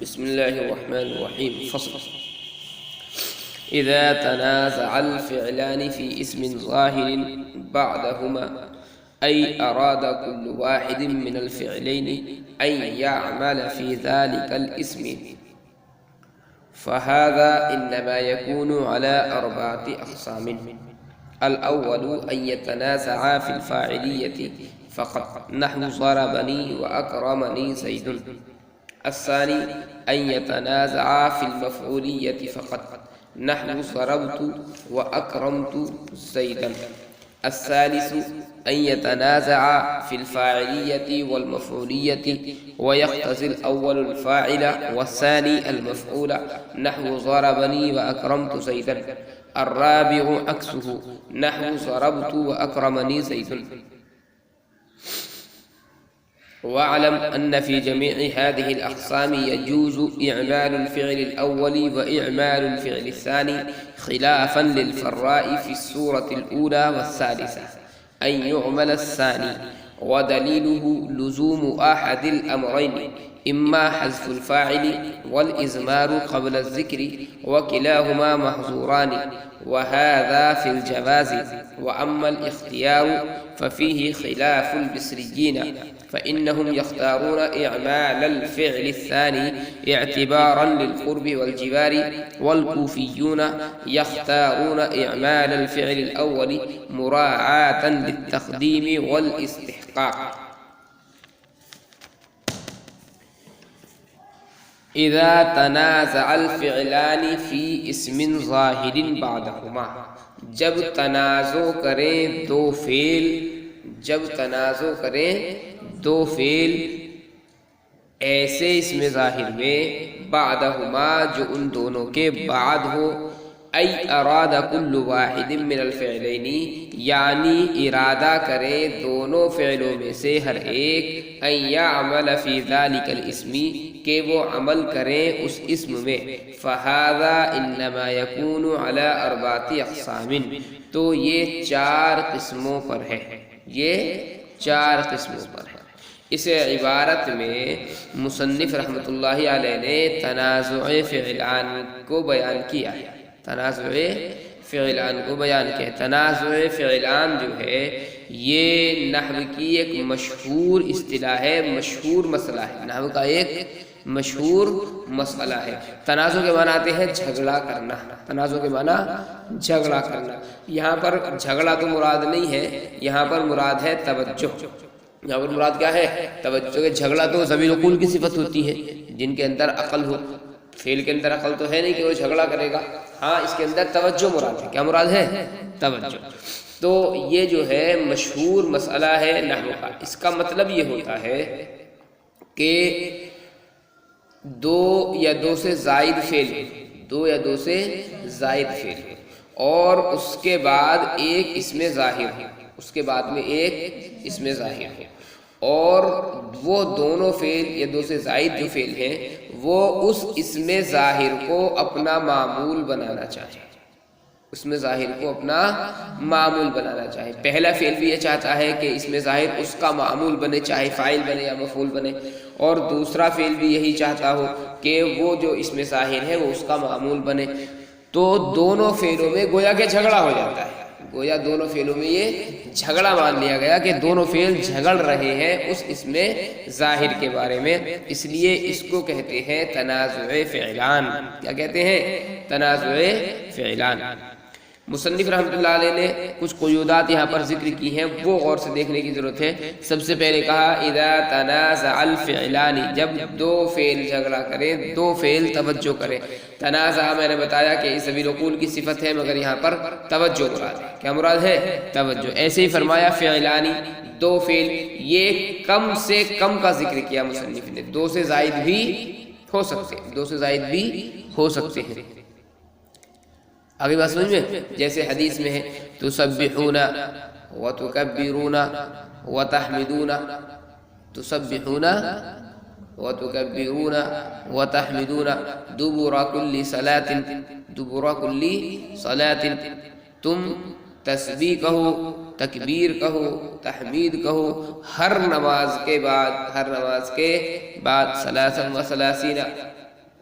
بسم الله الرحمن الرحيم. فصل. إذا تنازع الفعلان في اسم ظاهر بعدهما أي أراد كل واحد من الفعلين أن يعمل في ذلك الاسم فهذا إنما يكون على 4 أقسام. الأول أن يتنازعا في الفاعلية فقط نحو ضربني وأكرمني زيد. الثاني أن يتنازعا في المفعولية فقط نحو ضربت وأكرمت زيدا. الثالث أن يتنازعا في الفاعلية والمفعولية ويختزل الأول الفاعل والثاني المفعول نحو ضربني وأكرمت زيدا. الرابع عكسه نحو ضربت وأكرمني زيد. واعلم أن في جميع هذه الأقسام يجوز إعمال الفعل الأول وإعمال الفعل الثاني خلافا للفراء في السورة الأولى والثالثة أن يعمل الثاني، ودليله لزوم أحد الأمرين إما حذف الفاعل والإزمار قبل الذكر وكلاهما محظوران، وهذا في الجواز. وأما الاختيار ففيه خلاف البصريين فإنهم يختارون إعمال الفعل الثاني اعتبارا للقرب والجوار، والكوفيون يختارون إعمال الفعل الأول مراعاة للتقديم والاستحقاق. إذا تنازع الفعلان في اسم ظاہر بعدهما، جب تنازع کریں دو فعل ایسے اسم ظاہر میں بعدہما جو ان دونوں کے بعد ہو، ای اراد کل واحد من الفعلین یعنی ارادہ کرے دونوں فعلوں میں سے ہر ایک ان یعمل فی ذلک الاسم کہ وہ عمل کریں اس اسم میں، فہذا انما یکون علی 4 اقسام، تو یہ 4 قسموں پر ہے، اس عبارت میں مصنف رحمۃ اللہ علیہ نے تنازع فعلان کو بیان کیا ہے. تنازع فعلان جو ہے یہ نحو کی ایک مشہور اصطلاح ہے، مشہور مسئلہ ہے، نحو کا ایک مشہور مسئلہ ہے. تنازع کے معنی آتے ہیں جھگڑا کرنا. یہاں پر جھگڑا تو مراد نہیں ہے، یہاں پر مراد ہے توجہ. یہاں پر مراد کیا ہے؟ توجہ. جھگڑا تو ذوی العقول کی صفت ہوتی ہے جن کے اندر عقل ہو. فعل کے اندر عقل تو ہے نہیں کہ وہ جھگڑا کرے گا، ہاں اس کے اندر توجہ مراد ہے. کیا مراد ہے؟ توجہ. تو یہ جو ہے مشہور مسئلہ ہے نحو کا. اس کا مطلب یہ ہوتا ہے کہ 2 یا 2 سے زائد فعل اور اس کے بعد ایک اسم ظاہر ہے، اور وہ دونوں فعل یا 2 سے زائد جو فعل ہیں وہ اس اسم ظاہر کو اپنا معمول بنانا چاہے. پہلا فعل بھی یہ چاہتا ہے کہ اسم ظاہر اس کا معمول بنے، چاہے فاعل بنے یا مفعول بنے، اور دوسرا فعل بھی یہی چاہتا ہو کہ وہ جو اسم ظاہر ہے وہ اس کا معمول بنے. تو دونوں فعلوں میں گویا کہ جھگڑا ہو جاتا ہے، دونوں فعلوں میں یہ جھگڑا مان لیا گیا کہ دونوں فعل جھگڑ رہے ہیں اس اسم ظاہر کے بارے میں. اس لیے اس کو کہتے ہیں تنازع فعلان. کیا کہتے ہیں؟ تنازع فعلان. مصنف رحمۃ اللہ علیہ نے کچھ قیودات یہاں پر ذکر کی ہیں، وہ غور سے دیکھنے کی ضرورت ہے. سب سے پہلے کہا اذا تنازع الفعلان، جب 2 فعل جھگڑا کریں، 2 فعل توجہ کریں. تنازع میں نے بتایا کہ ذوی العقول کی صفت ہے، مگر یہاں پر توجہ مراد ہے. کیا مراد ہے؟ توجہ. ایسے ہی فرمایا فعلانی، 2 فعل، یہ کم سے کم کا ذکر کیا مصنف نے. 2 سے زائد بھی ہو سکتے ہیں. آگے بات سمجھ میں؟ جیسے حدیث میں ہے تسبحون وتکبرون وتحمدون، تسبحون وتکبرون وتحمدون دبر کل صلاۃ. تم تسبیح کہو، تکبیر کہو، تحمید کہو ہر نماز کے بعد 33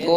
2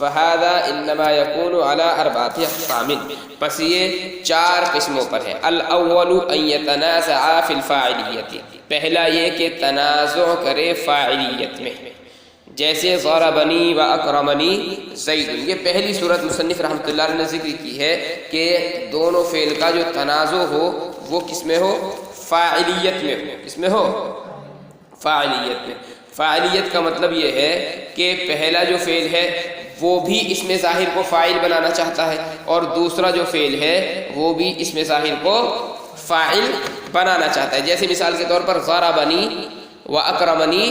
فہذا انما یکون علی اربعۃ اقسام، پس یہ 4 قسموں پر ہے۔ الاول ان یتنازع فی الفاعلیت، پہلا یہ کہ تنازع کرے فاعلیت میں، جیسے ضربنی و اکرمنی زید، یہ پہلی صورت مصنف رحمۃ اللہ علیہ نے ذکر کی ہے کہ دونوں فعل کا جو تنازع ہو وہ کس میں ہو؟ فاعلیت میں ہو۔ کس میں ہو؟ فاعلیت میں۔ فاعلیت کا مطلب یہ ہے کہ پہلا جو فعل ہے وہ بھی اسم ظاہر کو فاعل بنانا چاہتا ہے، اور دوسرا جو فعل ہے وہ بھی اسم ظاہر کو فاعل بنانا چاہتا ہے۔ جیسے مثال کے طور پر ضربنی و اکرمنی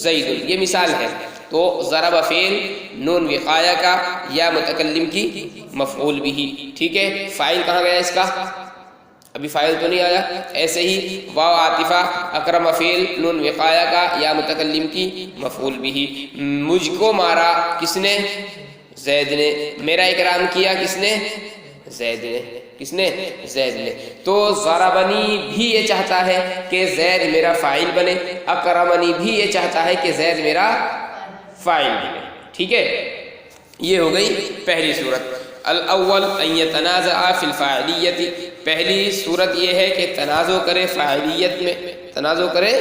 زید، یہ مثال ہے۔ تو ضرب فعل نون وقایہ کا یا متکلم کی مفعول بھی، ٹھیک ہے۔ فاعل کہاں گیا اس کا؟ ابھی فاعل تو نہیں آیا۔ ایسے ہی واو عاطفہ، اکرم فعل نون وقایہ کا یا متکلم کی مفعول بھی۔ مجھ کو مارا کس نے؟ زید نے۔ میرا اکرام کیا کس نے؟ زید نے۔ کس نے؟ زید نے۔ تو ضربنی بھی یہ چاہتا ہے کہ زید میرا فاعل بنے، اکرمنی بھی یہ چاہتا ہے کہ زید میرا فاعل بنے، ٹھیک ہے۔ یہ ہو گئی پہلی صورت۔ الاول ان یتنازع فی الفاعلیت، پہلی صورت یہ ہے کہ تنازع کرے فاعلیت میں، تنازع کرے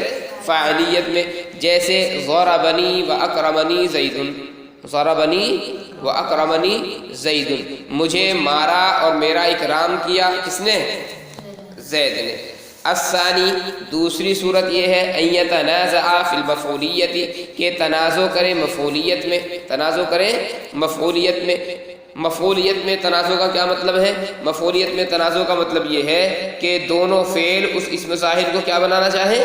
فاعلیت میں، جیسے ضربنی و اکرمنی زید، ضربنی و اکرمنی زید، مجھے مارا اور میرا اکرام کیا کس نے؟ زید نے۔ الثانی، دوسری صورت یہ ہے ان یتنازع فی المفعولیت، کہ تنازع کرے مفعولیت میں، تنازع کرے مفعولیت میں۔ مفعولیت میں تنازع کا کیا مطلب ہے؟ مفعولیت میں تنازع کا مطلب یہ ہے کہ دونوں فعل اس اسم ظاہر کو کیا بنانا چاہیں؟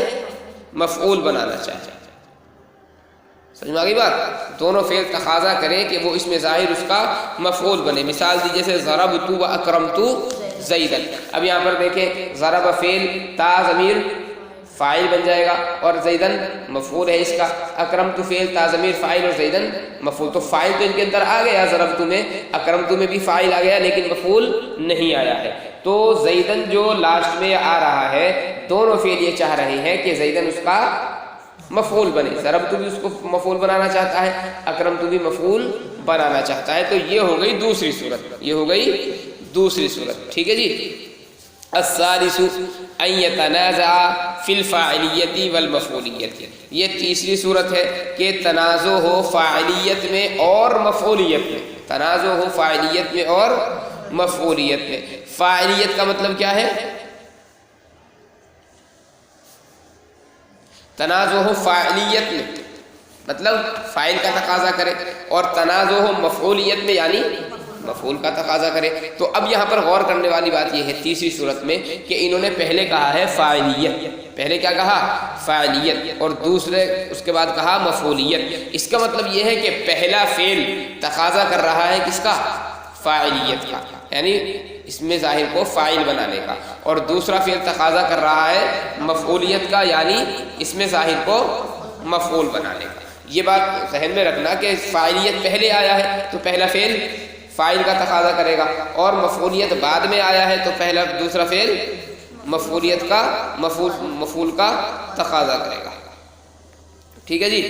مفعول بنانا چاہیں۔ سمجھ میں آ گئی بات؟ دونوں فعل تقاضا کریں کہ وہ اسم ظاہر اس کا مفعول بنے۔ مثال دی جیسے ضربت و اکرمت زیدا۔ اب یہاں پر دیکھیں، ضرب فعل تا ضمیر فاعل بن جائے گا اور زیدن مفعول ہے اس کا، اکرمت فعل تا ضمیر فاعل اور زیدن مفعول۔ تو فاعل تو ان کے اندر آ گیا ضربت میں، اکرمت میں بھی فاعل آ گیا لیکن مفعول نہیں آیا ہے۔ تو زیدن جو لاسٹ میں آ رہا ہے، دونوں فعل یہ چاہ رہے ہیں کہ زیدن اس کا مفعول بنے، ضربت بھی اس کو مفعول بنانا چاہتا ہے، اکرمت بھی مفعول بنانا چاہتا ہے۔ تو یہ ہو گئی دوسری صورت، یہ ہو گئی دوسری صورت، ٹھیک ہے جی۔ الثالث ان یتنازع فی الفاعلیت والمفعولیت، یہ تیسری صورت ہے کہ تنازع ہو فاعلیت میں اور مفعولیت میں، تنازع ہو فاعلیت میں اور مفعولیت میں۔ فاعلیت کا مطلب کیا ہے؟ تنازع ہو فاعلیت میں مطلب فاعل کا تقاضا کرے، اور تنازع ہو مفعولیت میں یعنی مفعول کا تقاضا کرے۔ تو اب یہاں پر غور کرنے والی بات یہ ہے تیسری صورت میں کہ انہوں نے پہلے کہا ہے فاعلیت، پہلے کیا کہا؟ فاعلیت، اور دوسرے اس کے بعد کہا مفعولیت۔ اس کا مطلب یہ ہے کہ پہلا فعل تقاضا کر رہا ہے کس کا؟ فاعلیت کا، یعنی اس میں ظاہر کو فاعل بنانے کا، اور دوسرا فعل تقاضا کر رہا ہے مفعولیت کا، یعنی اس میں ظاہر کو مفعول بنانے کا۔ یہ بات ذہن میں رکھنا کہ فاعلیت پہلے آیا ہے تو پہلا فعل فاعل کا تقاضا کرے گا، اور مفعولیت بعد میں آیا ہے تو پہلا دوسرا فعل مفعولیت کا مفعول کا تقاضا کرے گا، ٹھیک ہے جی۔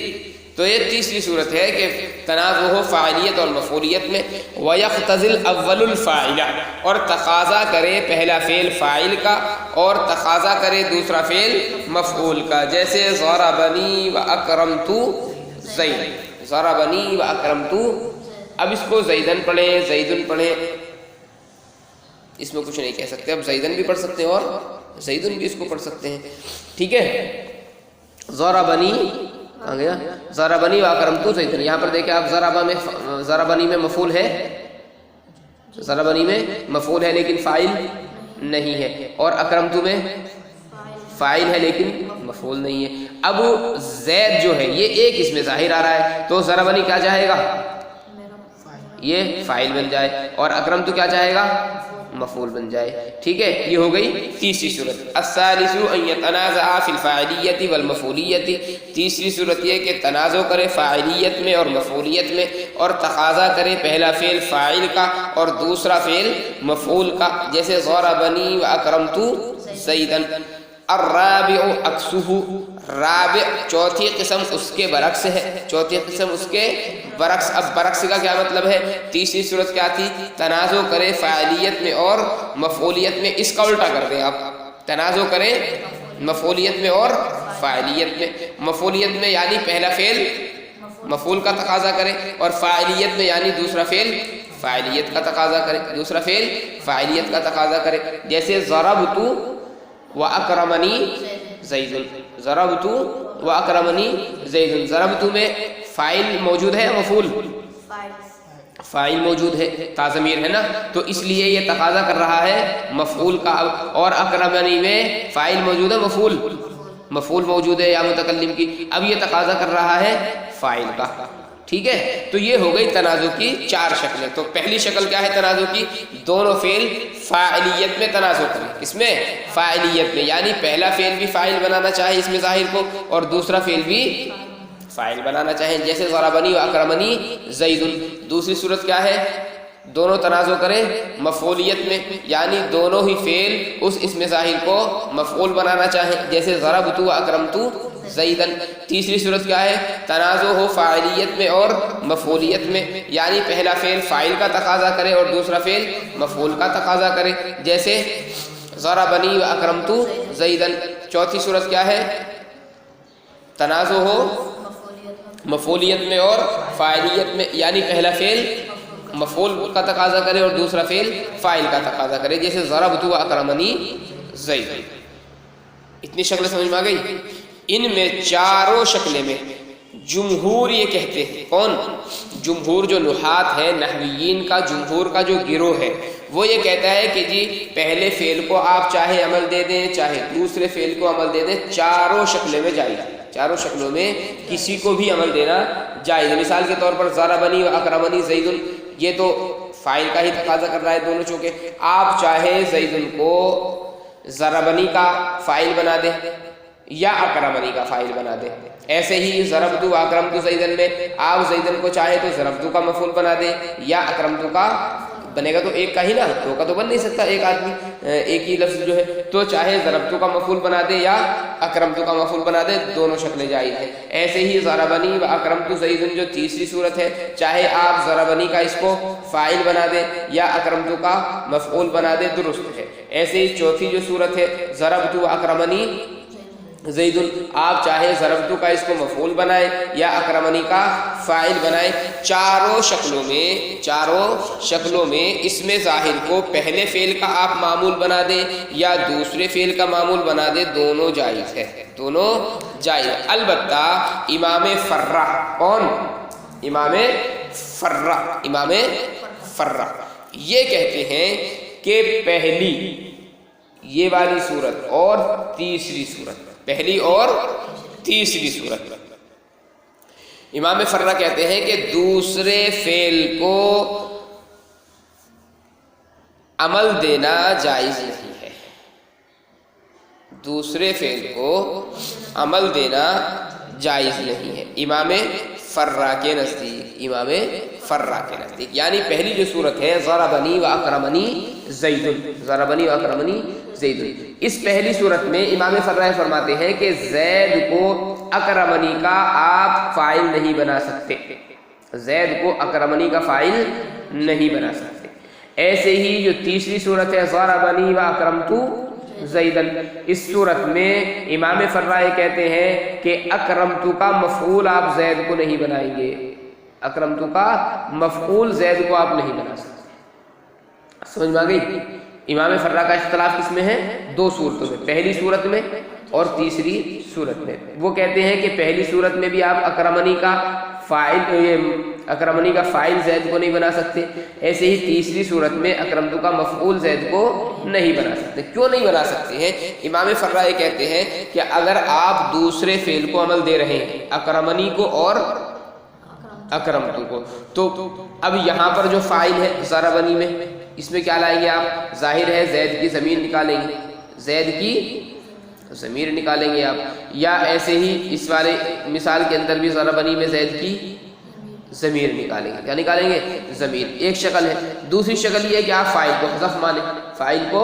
تو یہ تیسری صورت ہے کہ تنازع ہو فاعلیت اور مفعولیت میں۔ وَيَقْتَضِي الْأَوَّلُ الْفَاعِلَ، اور تقاضا کرے پہلا فعل فاعل کا اور تقاضا کرے دوسرا فعل مفعول کا، جیسے ضربنی وَأَكْرَمْتُ زید، ضربنی وَأَكْرَمْتُ۔ اب اس کو زیدن پڑھیں، زیدن پڑھیں، اس میں کچھ نہیں کہہ سکتے، اب زیدن بھی پڑھ سکتے ہیں اور زیدن بھی اس کو پڑھ سکتے ہیں، ٹھیک ہے۔ ضربنی آ گیا، ضربنی و اکرمت زیدن۔ یہاں پر دیکھیں آپ، ضربنی میں مفعول ہے، ضربنی میں مفعول ہے لیکن فاعل نہیں ہے، اور اکرمت میں فاعل ہے لیکن مفعول نہیں ہے۔ اب زید جو ہے یہ ایک اس میں ظاہر آ رہا ہے، تو ضربنی کیا چاہے گا؟ یہ فاعل بن جائے، اور اکرمت کیا چاہے گا؟ مفعول بن جائے، ٹھیک ہے۔ یہ ہو گئی تیسری صورت۔ الثالث ان یتنازع فی الفاعلیت والمفعولیت، تیسری صورت یہ کہ تنازع کرے فاعلیت میں اور مفعولیت میں، اور تقاضا کرے پہلا فعل فاعل کا اور دوسرا فعل مفعول کا، جیسے ضربنی واکرمت زیدا۔ الرابع اکسہ، رابع چوتھی قسم اس کے برعکس ہے، چوتھی قسم اس کے برعکس۔ اب برعکس کا کیا مطلب ہے؟ تیسری صورت کیا تھی؟ تنازع کرے فاعلیت میں اور مفعولیت میں، اس کا الٹا کر دیں آپ، تنازع کرے مفعولیت میں اور فاعلیت میں۔ مفعولیت میں یعنی پہلا فعل مفعول کا تقاضا کرے، اور فاعلیت میں یعنی دوسرا فعل فاعلیت کا تقاضا کرے، دوسرا فعل فاعلیت کا تقاضا کرے۔ جیسے ضربت واکرمنی زید، ضربت واکرمنی زید، ضربت میں فاعل موجود ہے، مفعول فاعل موجود ہے، تا ضمیر ہے نا، تو اس لیے یہ تقاضا کر رہا ہے مفعول کا، اور اکرمنی میں فاعل موجود ہے، مفعول موجود ہے یا متکلم کی، اب یہ تقاضا کر رہا ہے فاعل کا۔ ٹھیک ہے، تو یہ ہو گئی تنازع کی 4 شکلیں۔ تو پہلی شکل کیا ہے تنازع کی؟ دونوں فعل فاعلیت میں تنازع کریں، اس میں فاعلیت میں، یعنی پہلا فعل بھی فاعل بنانا چاہے اس میں ظاہر کو، اور دوسرا فعل بھی فاعل بنانا چاہیں، جیسے ضربنی و اکرمنی زید۔ دوسری صورت کیا ہے؟ دونوں تنازع کریں مفعولیت میں، یعنی دونوں ہی فعل اس اسم ظاہر کو مفعول بنانا چاہیں، جیسے ضربت و اکرمت زیدن۔ تیسری صورت کیا ہے؟ تنازع ہو فاعلیت میں اور مفعولیت میں، یعنی پہلا فعل فاعل کا تقاضا کرے اور دوسرا فعل مفعول کا تقاضا کرے، جیسے ضربنی و اکرمت زیدن۔ چوتھی صورت کیا ہے؟ تنازع ہو مفعولیت میں اور فاعلیت میں، یعنی پہلا فعل مفعول کا تقاضا کرے اور دوسرا فعل فاعل کا تقاضا کرے، جیسے ضربت و اکرمنی زید۔ اتنی شکلیں سمجھ میں آ گئی؟ ان میں چاروں شکلیں میں جمہور یہ کہتے ہیں، کون؟ جمہور جو نحات ہے، نحویین کا جمہور کا جو گروہ ہے، وہ یہ کہتا ہے کہ جی پہلے فعل کو آپ چاہے عمل دے دیں چاہے دوسرے فعل کو عمل دے دیں، چاروں شکلیں میں جائز ہے، چاروں شکلوں میں کسی کو بھی عمل دینا جائز ہے۔ مثال کے طور پر ضربنی و اکرمنی زید، یہ تو فاعل کا ہی تقاضا کر رہا ہے دونوں چونکہ، آپ چاہے زید کو ضربنی کا فاعل بنا دیں یا اکرمنی کا فاعل بنا دیں۔ ایسے ہی ضربت و اکرمت زیدن میں آپ زیدن کو چاہے تو ضربت کا مفعول بنا دیں یا اکرمت کا، بنے گا تو ایک کا ہی نا، دو کا تو بن نہیں سکتا، ایک آدمی ایک ہی لفظ جو ہے، تو چاہے ضربت کا مفعول بنا دے یا اکرمت کا مفعول بنا دے، دونوں شکلیں جائز ہیں۔ ایسے ہی ضربنی و اکرمت زیدن جو تیسری صورت ہے، چاہے آپ ضربنی کا اس کو فاعل بنا دیں یا اکرمت کا مفعول بنا دیں، درست ہے۔ ایسے ہی چوتھی جو صورت ہے ضربت و اکرمنی زید، آپ چاہے ضربت کا اس کو مفعول بنائیں یا اکرمنی کا فاعل بنائیں، چاروں شکلوں میں اسم ظاہر کو پہلے فعل کا آپ معمول بنا دیں یا دوسرے فعل کا معمول بنا دیں، دونوں جائز ہے، دونوں جائز۔ البتہ امام فرہ، کون؟ امام فرہ یہ کہتے ہیں کہ پہلی یہ والی صورت اور تیسری صورت، پہلی اور تیسری صورت، امام فرہ کہتے ہیں کہ دوسرے فعل کو عمل دینا جائز نہیں ہے، دوسرے فعل کو عمل دینا جائز نہیں ہے امام فرہ کے نزدیک، امام فرہ کے نزدیک، یعنی پہلی جو صورت ہے ضربنی و اکرمنی زید، ضربنی و اکرمنی زید، اس پہلی صورت میں امام فرہ فرماتے ہیں کہ زید کو اکرمنی کا آپ فاعل نہیں بنا سکتے، زید کو اکرمنی کا فاعل نہیں بنا سکتے۔ ایسے ہی جو تیسری صورت ہے ضربنی و اکرمت زیدن، اس صورت میں امام فرہ کہتے ہیں کہ اکرمت کا مفعول آپ زید کو نہیں بنائیں گے، اکرمت کا مفعول زید کو آپ نہیں بنا سکتے۔ سمجھ میں آ گئی؟ امام فرہ کا اختلاف کس میں ہے؟ دو صورتوں میں، پہلی صورت میں اور تیسری صورت میں۔ وہ کہتے ہیں کہ پہلی صورت میں بھی آپ اکرمنی کا فاعل زید کو نہیں بنا سکتے، ایسے ہی تیسری صورت میں اکرمت کا مفعول زید کو نہیں بنا سکتے۔ کیوں نہیں بنا سکتے ہیں؟ امام فرہ یہ کہتے ہیں کہ اگر آپ دوسرے فعل کو عمل دے رہے ہیں، اکرمنی کو اور اکرمت کو، تو اب یہاں پر جو فاعل ہے ضربنی میں، اس میں کیا لائیں گے آپ؟ ظاہر ہے زید کی ضمیر نکالیں گے، زید کی ضمیر نکالیں گے آپ، یا ایسے ہی اس والے مثال کے اندر بھی ضربنی میں زید کی ضمیر نکالیں گے، کیا نکالیں گے؟ ضمیر، ایک شکل ہے۔ دوسری شکل یہ ہے کہ آپ فاعل کو حذف مانیں، فاعل کو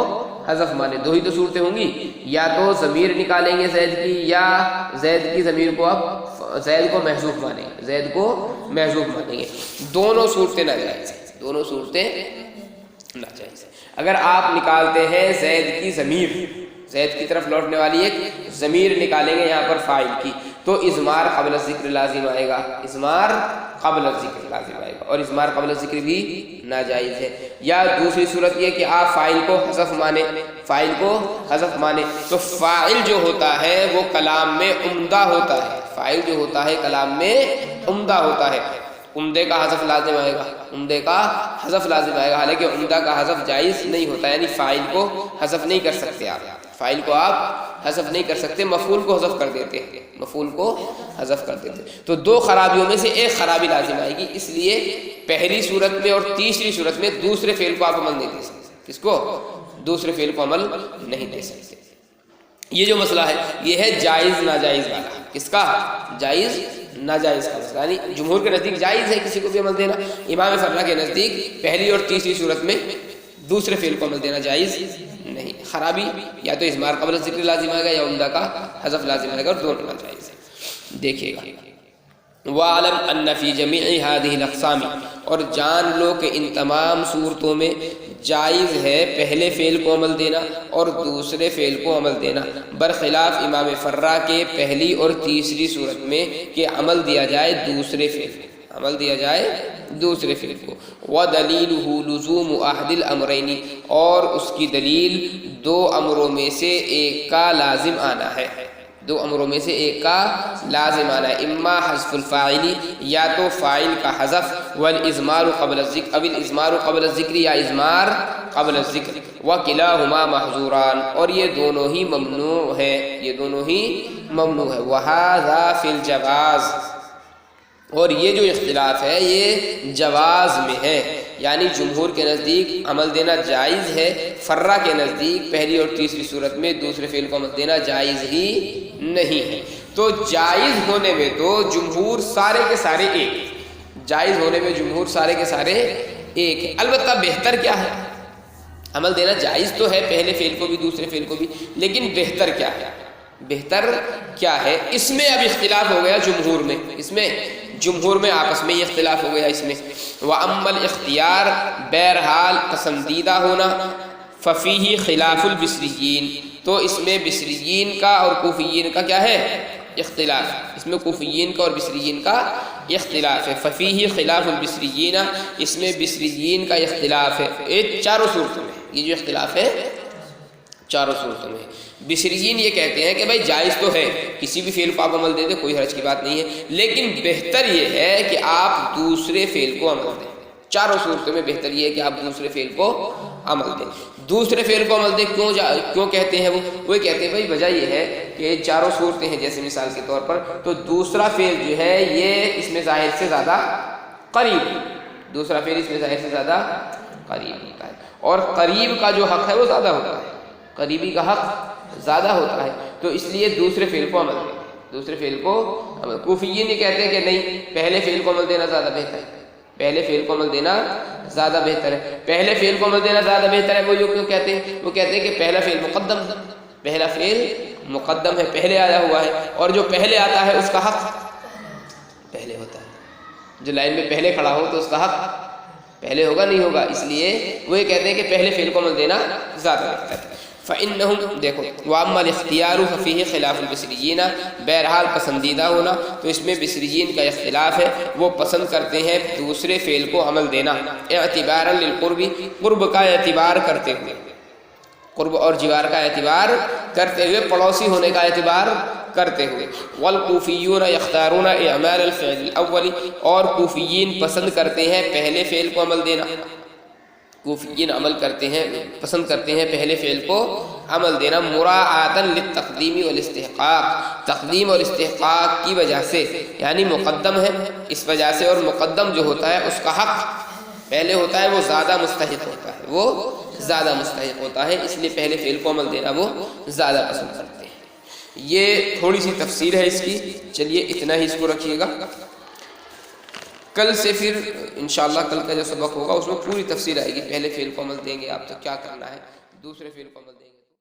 حذف مانے، دو ہی تو صورتیں ہوں گی، یا تو ضمیر نکالیں گے زید کی، یا زید کی ضمیر کو آپ زید کو محذوف مانیں گے، زید کو محذوف مانیں گے، دونوں صورتیں ناجائز ہیں، دونوں صورتیں ناجائز ہیں۔ اگر آپ نکالتے ہیں زید کی ضمیر، زید کی طرف لوٹنے والی ایک ضمیر نکالیں گے یہاں پر فاعل کی، تو اضمار قبل الذکر لازم آئے گا، اضمار قبل الذکر لازم آئے گا، اور اضمار قبل الذکر بھی ناجائز ہے۔ یا دوسری صورت یہ کہ آپ فاعل کو حذف مانیں، فاعل کو حذف مانیں، تو فاعل جو ہوتا ہے وہ کلام میں عمدہ ہوتا ہے، فاعل جو ہوتا ہے کلام میں عمدہ ہوتا ہے، عمدے کا حذف لازم آئے گا، عمدے کا حذف لازم آئے گا، حالانکہ عمدہ کا حذف جائز نہیں ہوتا، یعنی فاعل کو حذف نہیں کر سکتے آپ، فاعل کو آپ حذف نہیں کر سکتے، مفعول کو حذف کر دیتے ہیں، مفعول کو حذف کر دیتے ہیں۔ تو دو خرابیوں میں سے ایک خرابی لازم آئے گی، اس لیے پہلی صورت میں اور تیسری صورت میں دوسرے فعل کو آپ عمل نہیں دے سکتے، کس کو؟ دوسرے فعل کو عمل نہیں دے سکتے۔ یہ جو مسئلہ ہے یہ ہے جائز ناجائز والا، کس کا؟ جائز ناجائز کا مسئلہ، یعنی جمہور کے نزدیک جائز ہے کسی کو بھی عمل دینا، امام فرہ کے نزدیک پہلی اور تیسری صورت میں دوسرے فعل کو عمل دینا جائز نہیں۔ خرابی یا تو اضمار قبل ذکر لازم آئے گا یا عمدہ کا حذف لازم آئے گا، اور دونوں ناجائز ہے۔ دیکھیے گا وَعَلَمْ أَنَّ فِي جَمِيعِ هَذِهِ الْأَقْسَامِ، اور جان لو کہ ان تمام صورتوں میں جائز ہے پہلے فعل کو عمل دینا اور دوسرے فعل کو عمل دینا، برخلاف امام فرہ کے پہلی اور تیسری صورت میں کہ عمل دیا جائے دوسرے فعل، عمل دیا جائے دوسرے فعل کو۔ وَدَلِيلُهُ لُزُومُ أَحْدِ الْأَمْرَيْنِ، اور اس کی دلیل دو امروں میں سے ایک کا لازم آنا ہے، دو امروں میں سے ایک کا لازم آنا ہے، اما حذف الفاعل، یا تو فاعل کا حذف، والاضمار قبل الذکر، اب الاضمار قبل الذکر یا اضمار قبل الذکر، وکلاہما محظوران، اور یہ دونوں ہی ممنوع ہے، یہ دونوں ہی ممنوع ہے۔ وہذا فی الجواز، اور یہ جو اختلاف ہے یہ جواز میں ہے، یعنی جمہور کے نزدیک عمل دینا جائز ہے، فرہ کے نزدیک پہلی اور تیسری صورت میں دوسرے فعل کو عمل دینا جائز ہی نہیں ہے۔ تو جائز ہونے میں تو جمہور سارے کے سارے ایک، جائز ہونے میں جمہور سارے کے سارے ایک ہے، البتہ بہتر کیا ہے؟ عمل دینا جائز تو ہے پہلے فعل کو بھی دوسرے فعل کو بھی، لیکن بہتر کیا ہے؟ بہتر کیا ہے؟ اس میں اب اختلاف ہو گیا جمہور میں، اس میں جمہور میں آپس میں یہ اختلاف ہو گیا اس میں۔ وَأَمَّا الْإِخْتِيَارُ، بہرحال پسندیدہ ہونا، فَفِيهِ خِلَافُ الْبِصْرِيِّينَ، تو اس میں بصریین کا اور کوفیین کا کیا ہے؟ اختلاف، اس میں کوفیین کا اور بصریین کا اختلاف ہے۔ فَفِيهِ خِلَافُ الْبِصْرِيِّينَ، اس میں بصریین کا اختلاف ہے، چاروں صورتوں میں یہ جو اختلاف ہے چاروں صورتوں میں۔ بصریین یہ کہتے ہیں کہ بھائی جائز تو ہے، کسی بھی فعل کو آپ عمل دے دیں، کوئی حرج کی بات نہیں ہے، لیکن بہتر یہ ہے کہ آپ دوسرے فعل کو عمل دیں، چاروں صورتوں میں بہتر یہ ہے کہ آپ دوسرے فعل کو عمل دیں۔ دوسرے فعل کو عمل دیں کیوں کہتے ہیں وہ کہتے ہیں بھائی وجہ یہ ہے کہ چاروں صورتیں ہیں، جیسے مثال کے طور پر تو دوسرا فعل جو ہے یہ اس میں ظاہر سے زیادہ قریب، دوسرا فعل اس میں ظاہر سے زیادہ قریب ہوتا ہے، اور قریب کا جو حق ہے وہ زیادہ ہوتا ہے، قریبی کا حق زیادہ ہوتا ہے، تو اس لیے دوسرے فعل کو عمل دیں، دوسرے فعل کو عمل۔ کوفیین یہ کہتے ہیں کہ نہیں، پہلے فعل کو عمل دینا زیادہ بہتر ہے، پہلے فعل کو عمل دینا زیادہ بہتر ہے، پہلے فعل کو عمل دینا زیادہ بہتر ہے۔ وہ یہ کیوں کہتے ہیں؟ وہ کہتے ہیں کہ پہلا فعل مقدم ہے، پہلا فعل مقدم ہے، پہلے آیا ہوا ہے، اور جو پہلے آتا ہے اس کا حق پہلے ہوتا ہے، جو لائن میں پہلے کھڑا ہو تو اس کا حق پہلے ہوگا نہیں ہوگا، اس لیے وہ یہ کہتے ہیں کہ پہلے فعل کو عمل دینا زیادہ بہتر ہے۔ فَإِنَّهُمْ، دیکھو وَأَمَّا الْإِخْتِيَارُ فَفِيهِ خِلَافُ الْبِصْرِيِّينَ، بہرحال پسندیدہ ہونا، تو اس میں بصریین کا اختلاف ہے، وہ پسند کرتے ہیں دوسرے فعل کو عمل دینا، اعتباراً للقرب، قرب کا اعتبار کرتے ہوئے، قرب اور جوار کا اعتبار کرتے ہوئے، پڑوسی ہونے کا اعتبار کرتے ہوئے۔ والکوفیون یختارون اعمال الفعل الاول، اور کوفیین پسند کرتے ہیں پہلے فعل کو عمل دینا، کوفیین عمل کرتے ہیں پسند کرتے ہیں پہلے فعل کو عمل دینا، مراعاتا للتقدیم والاستحقاق، تقدیم اور استحقاق کی وجہ سے، یعنی مقدم ہے اس وجہ سے، اور مقدم جو ہوتا ہے اس کا حق پہلے ہوتا ہے، وہ زیادہ مستحق ہوتا ہے، وہ زیادہ مستحق ہوتا ہے، اس لیے پہلے فعل کو عمل دینا وہ زیادہ پسند کرتے ہیں۔ یہ تھوڑی سی تفسیر ہے اس کی، چلیے اتنا ہی اس کو رکھیے گا، کل سے پھر انشاءاللہ کل کا جو سبق ہوگا اس میں پوری تفصیل آئے گی، پہلے فعل کو عمل دیں گے آپ تو کیا کرنا ہے۔ دوسرے فعل کو عمل دیں گے.